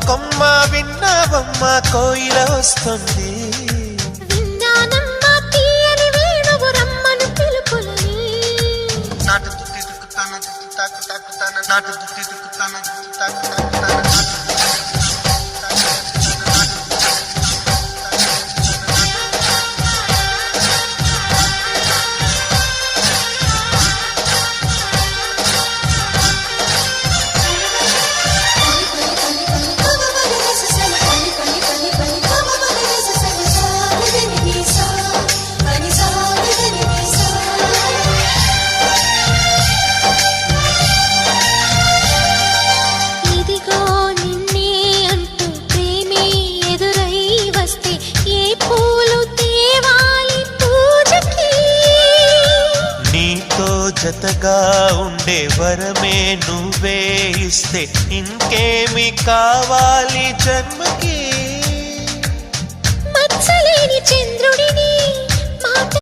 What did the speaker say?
కొమ్మ విన్నావమ్మ కోయిల వస్తుంది. విన్నానమ్మ తీయని వేణువు రమ్మను పిలుపులని. నాటు దుత్తి దుక్కుతాన దుత్తి తాకు తాకుతాన నాటు దుత్తి దుక్కుతాన దుత్తి తాకు తాకుతాన జతగా ఉండే వరమే నువ్వే ఇస్తే ఇంకేమి కావాలి జన్మకి.